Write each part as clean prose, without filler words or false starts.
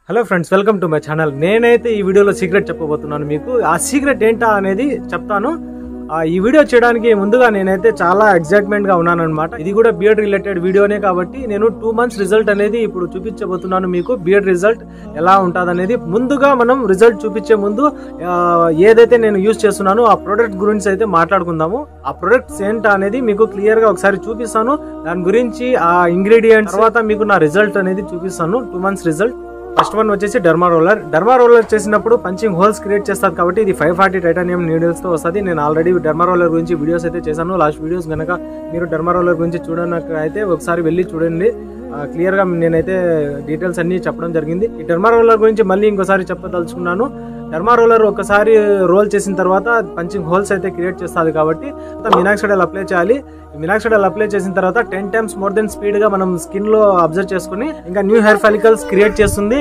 Hello friends, welcome to my channel. నేనైతే ఈ వీడియోలో సీక్రెట్ చెప్పబోతున్నాను. మీకు ఆ సీక్రెట్ ఏంటా అనేది చెప్తాను. ఈ వీడియో చేయడానికి ముందుగా నేనైతే చాలా ఎగ్జైట్మెంట్ గా ఉన్నాను అనమాట. ఇది కూడా బియర్డ్ రిలేటెడ్ వీడియోనే కాబట్టి నేను 2 months రిజల్ట్ అనేది ఇప్పుడు చూపించబోతున్నాను. మీకు బియర్డ్ రిజల్ట్ ఎలా ఉంటుంది అనేది ముందుగా మనం రిజల్ట్ చూపించే ముందు ఏదైతే నేను యూజ్ చేస్తున్నానో ఆ ప్రోడక్ట్ గురించి అయితే మాట్లాడుకుందాము. ఆ ప్రొడక్ట్స్ ఏంటా అనేది మీకు క్లియర్ గా ఒకసారి చూపిస్తాను. దాని గురించి ఆ ఇంగ్రీడియంట్స్ తర్వాత మీకు నా రిజల్ట్ అనేది చూపిస్తాను. 2 months రిజల్ట్. ఫస్ట్ వన్ వచ్చేసి డర్మా రోలర్ చేసినప్పుడు పంచింగ్ హోల్స్ క్రియేట్ చేస్తారు కాబట్టి ఇది 540 టైటానియం నీడిల్స్ తో వస్తుంది. నేను ఆల్రెడీ డర్మా రోలర్ గురించి వీడియోస్ అయితే చేశాను. లాస్ట్ వీడియోస్ గనక మీరు డర్మా రోలర్ గురించి చూడనట్లయితే ఒకసారి వెళ్ళి చూడండి. క్లియర్ గా నేనైతే డీటెయిల్స్ అన్ని చెప్పడం జరిగింది. ఈ డర్మా రోలర్ గురించి మళ్ళీ ఇంకోసారి చెప్పదలుచుకున్నాను. డర్మా రోలర్ ఒకసారి రోల్ చేసిన తర్వాత పంచింగ్ హోల్స్ అయితే క్రియేట్ చేస్తుంది కాబట్టి మినాక్సిడల్ అప్లై చేయాలి. మినాక్సిడల్ అప్లై చేసిన తర్వాత 10 times మోర్ దెన్ స్పీడ్ గా మనం స్కిన్ లో అబ్జర్వ్ చేసుకుని ఇంకా న్యూ హెయిర్ ఫాలికల్స్ క్రియేట్ చేస్తుంది.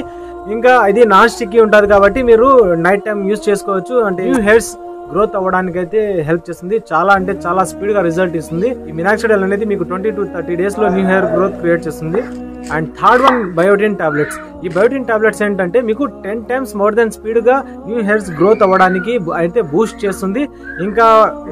ఇంకా ఇది నాన్ స్టిక్కీ ఉంటుంది కాబట్టి మీరు నైట్ టైం యూజ్ చేసుకోవచ్చు. అంటే న్యూ హెయిర్స్ గ్రోత్ అవ్వడానికి అయితే హెల్ప్ చేస్తుంది. చాలా అంటే చాలా స్పీడ్ గా రిజల్ట్ ఇస్తుంది. ఈ మినాక్సిడల్ అనేది మీకు 20 to 30 days లో న్యూ హెయిర్ గ్రోత్ క్రియేట్ చేస్తుంది. And third one biotin tablets. ఈ బయోటిన్ టాబ్లెట్స్ ఏంటంటే మీకు 10 times మోర్ దెన్ స్పీడ్ గా న్యూ హెయిర్స్ గ్రోత్ అవ్వడానికి అయితే బూస్ట్ చేస్తుంది. ఇంకా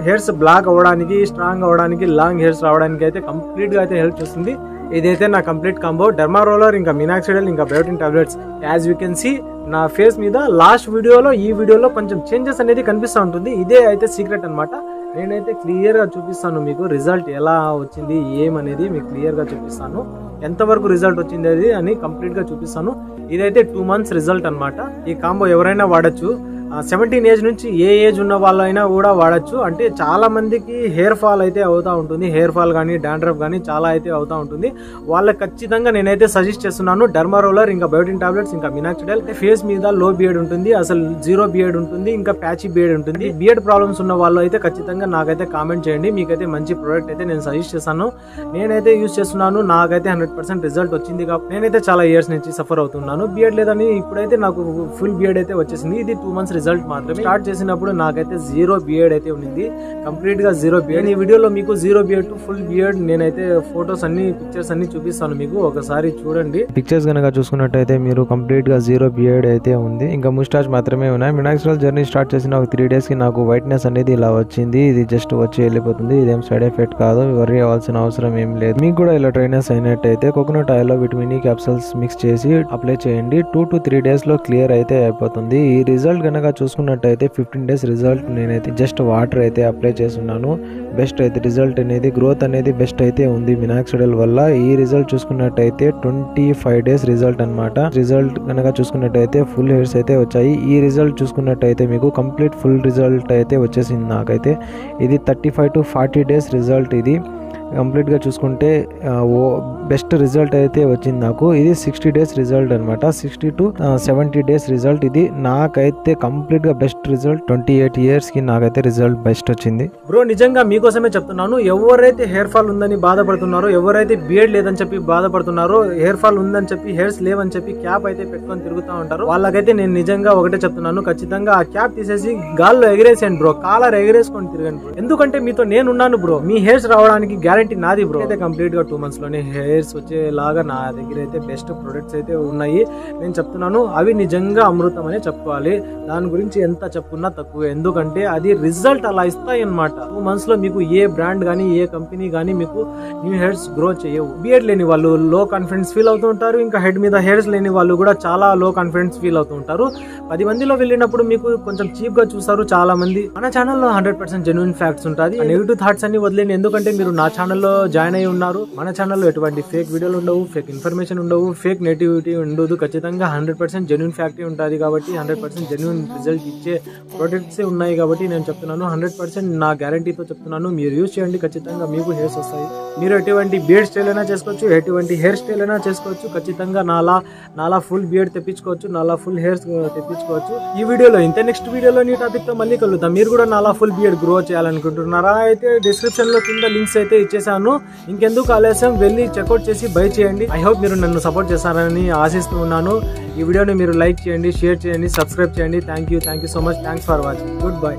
హెయిర్స్ బ్లాక్ అవ్వడానికి, స్ట్రాంగ్ అవ్వడానికి, లాంగ్ హెయిర్స్ రావడానికి అయితే కంప్లీట్ గా అయితే హెల్ప్ చేస్తుంది. ఇదైతే నా కంప్లీట్ కాంబో డర్మా రోలర్, ఇంకా మినాక్సిడల్, ఇంకా biotin tablets. As you can see నా ఫేస్ మీద లాస్ట్ వీడియోలో ఈ వీడియోలో కొంచెం చేంజెస్ అనేది కనిపిస్తూ ఉంటుంది. ఇదే అయితే సీక్రెట్ అనమాట. నేనైతే క్లియర్ గా చూపిస్తాను మీకు రిజల్ట్ ఎలా వచ్చింది ఏమనేది మీకు క్లియర్ గా చూపిస్తాను. ఎంతవరకు రిజల్ట్ వచ్చింది అది అని కంప్లీట్ గా చూపిస్తాను. ఇదైతే 2 months రిజల్ట్ అనమాట. ఈ కాంబో ఎవరైనా వాడచ్చు. 17 ఏజ్ నుంచి ఏ ఏజ్ ఉన్న వాళ్ళైనా కూడా వాడచ్చు. అంటే చాలా మందికి హెయిర్ ఫాల్ అయితే అవుతా ఉంటుంది. హెయిర్ ఫాల్ కానీ డాండ్రఫ్ కానీ చాలా అయితే అవుతా ఉంటుంది. వాళ్ళకి ఖచ్చితంగా నేనైతే సజెస్ట్ చేస్తున్నాను డర్మా రోలర్, ఇంకా బయోటిన్ టాబ్లెట్స్, ఇంకా మినాక్సిడల్. ఫేస్ మీద లో బియర్డ్ ఉంటుంది, అసలు 0 బియర్డ్ ఉంటుంది, ఇంకా ప్యాచీ బియర్డ్ ఉంటుంది. బియర్డ్ ప్రాబ్లమ్స్ ఉన్న వాళ్ళు అయితే ఖచ్చితంగా నాకైతే కామెంట్ చేయండి. మీకైతే మంచి ప్రోడక్ట్ అయితే నేను సజెస్ట్ చేస్తాను. నేనైతే యూజ్ చేస్తున్నాను. నాకైతే 100% రిజల్ట్ వచ్చింది. నేనైతే చాలా ఇయర్స్ నుంచి సఫర్ అవుతున్నాను బియర్డ్ లేదని. ఇప్పుడైతే నాకు ఫుల్ బియర్డ్ అయితే వచ్చేసింది. ఇది 2 months రిజల్ట్ మాత్రమే. స్టార్ట్ చేసినప్పుడు నాకైతే 0 బియర్డ్ అయితే ఉంది, కంప్లీట్ గా 0 బియర్డ్. ఈ వీడియోలో మీకు 0 బియర్డ్ టు ఫుల్ బియర్డ్ నేనైతే ఫోటోస్ అన్ని, పిక్చర్స్ అన్ని చూపిస్తాను. మీకు ఒకసారి చూడండి. పిక్చర్స్ కనుక చూసుకున్నట్టయితే మీరు కంప్లీట్ గా 0 బియర్డ్ అయితే ఉంది, ఇంకా ముస్టాచ్ మాత్రమే ఉన్నాయి. మినాక్సిడల్ జర్నీ స్టార్ట్ చేసిన ఒక 3 days కి నాకు వైట్నెస్ అనేది ఇలా వచ్చింది. ఇది జస్ట్ వచ్చి వెళ్ళిపోతుంది. ఇదేం సైడ్ ఎఫెక్ట్ కాదు, వరీ అవ్వాల్సిన అవసరం ఏం లేదు. మీకు కూడా ఇలా డ్రైనెస్ అయినట్టయితే కోకోనట్ ఆయిల్ లో విటమిన్ E క్యాప్సూల్స్ మిక్స్ చేసి అప్లై చేయండి. 2 to 3 days లో క్లియర్ అయితే అయిపోతుంది. ఈ రిజల్ట్ కనుక చూసుకున్నట్టయితే 15 days రిజల్ట్ నేనైతే జస్ట్ వాటర్ అయితే అప్లై చేస్తున్నాను. బెస్ట్ అయితే రిజల్ట్ అనేది, గ్రోత్ అనేది బెస్ట్ అయితే ఉంది మినాక్సిడల్ వల్ల. ఈ రిజల్ట్ చూసుకున్నట్టయితే 25 days రిజల్ట్ అనమాట. రిజల్ట్ కనుక చూసుకున్నట్టయితే ఫుల్ హెయిర్స్ అయితే వచ్చాయి. ఈ రిజల్ట్ చూసుకున్నట్టయితే మీకు కంప్లీట్ ఫుల్ రిజల్ట్ అయితే వచ్చేసింది. నాకైతే ఇది 35 to 40 days రిజల్ట్. ఇది కంప్లీట్ గా చూసుకుంటే బెస్ట్ రిజల్ట్ అయితే వచ్చింది నాకు. ఇది 60 days రిజల్ట్ అనమాట. 60 to 70 days రిజల్ట్. ఇది నాకైతే కంప్లీట్ గా బెస్ట్ రిజల్ట్. 28 years కి నాకైతే రిజల్ట్ బెస్ట్ వచ్చింది. బ్రో నిజంగా మీకోసమే చెప్తున్నాను. ఎవరైతే హెయిర్ ఫాల్ ఉందని బాధపడుతున్నారో, ఎవరైతే బియర్డ్ లేదని చెప్పి బాధపడుతున్నారో, హెయిర్ ఫాల్ ఉందని చెప్పి, హెయిర్స్ లేవని చెప్పి క్యాప్ అయితే పెట్టుకొని తిరుగుతూ ఉంటారు, వాళ్ళకైతే నేను నిజంగా ఒకటే చెప్తున్నాను. ఖచ్చితంగా ఆ క్యాప్ తీసేసి గాల్లో ఎగిరేసేయండి బ్రో. కాలర్ ఎగిరేసుకొని తిరగండి బ్రో. ఎందుకంటే మీతో నేనున్నాను బ్రో. మీ హెయిర్స్ రావడానికి గ్యారంటీ నాది బ్రో. అయితే కంప్లీట్ గా 2 months లోనే హెయిర్స్ వచ్చేలాగా నా దగ్గర అయితే బెస్ట్ ప్రొడక్ట్స్ అయితే ఉన్నాయి. నేను చెప్తున్నాను అవి నిజంగా అమృతం అనే చెప్పుకోవాలి. దాని గురించి ఎంత చెప్పుకున్నా తక్కువే. ఎందుకంటే అది రిజల్ట్ అలా ఇస్తాయి అనమాట. 2 months లో మీకు ఏ బ్రాండ్ గానీ, ఏ కంపెనీ గానీ మీకు న్యూ హెయిర్స్ గ్రో చేయవు. బియర్డ్ లేని వాళ్ళు లో కాన్ఫిడెన్స్ ఫీల్ అవుతూ ఉంటారు. ఇంకా హెడ్ మీద హెయిర్స్ లేని వాళ్ళు కూడా చాలా లో కాన్ఫిడెన్స్ ఫీల్ అవుతూ ఉంటారు. 10 మందిలో వెళ్ళినప్పుడు మీకు కొంచెం చీప్ గా చూస్తారు చాలా మంది. మన ఛానల్లో 100% జెన్యూన్ ఫ్యాక్ట్స్ ఉంటుంది. నెగిటివ్ థాట్స్ అన్ని వదిలేండి. ఎందుకంటే మీరు నా ఛానల్లో జాయిన్ అయి ఉన్నారు. మన ఛానల్లో ఎటువంటి ఫేక్ వీడియోలు ఉండవు, ఫేక్ ఇన్ఫర్మేషన్ ఉండవు, ఫేక్ నెగిటివిటీ ఉండదు. ఖచ్చితంగా 100% జెన్యూన్ ఫ్యాక్ట్ ఉంటుంది కాబట్టి 100% జెన్యూన్ రిజల్ట్ ఇచ్చే ప్రొడక్ట్స్ ఉన్నాయి కాబట్టి నేను చెప్తున్నాను. 100% నా గ్యారంటీతో చెప్తున్నాను. మీరు యూజ్ చేయండి, ఖచ్చితంగా మీకు హెయిర్స్ వస్తాయి. మీరు ఎటువంటి బియర్డ్ స్టైల్ అయినా చేసుకోవచ్చు, ఎటువంటి హెయిర్ స్టైల్ అయినా చేసుకోవచ్చు. ఖచ్చితంగా నాలా ఫుల్ బియర్డ్ తెప్పించుకోవచ్చు, నాలా ఫుల్ హెయిర్స్ తెప్పించుకోవచ్చు. ఈ వీడియోలో ఇంత. నెక్స్ట్ వీడియోలో నీ టాపిక్ తో మళ్ళీ కలుద్దాం. మీరు కూడా నాలా ఫుల్ బియర్డ్ గ్రో చేయాలనుకుంటున్నారా? అయితే డిస్క్రిప్షన్ లో కింద లింక్స్ అయితే ఇచ్చేసాను. ఇంకెందుకు ఆలస్యం, వెళ్ళి చెక్అౌట్ చేసి బై చేయండి. ఐ హోప్ మీరు నన్ను సపోర్ట్ చేస్తారని ఆశిస్తూ ఉన్నాను. ఈ వీడియోని మీరు లైక్ చేయండి, షేర్ చేయండి, సబ్స్క్రైబ్ చేయండి. Thank you so much. Thanks for watching. Good bye.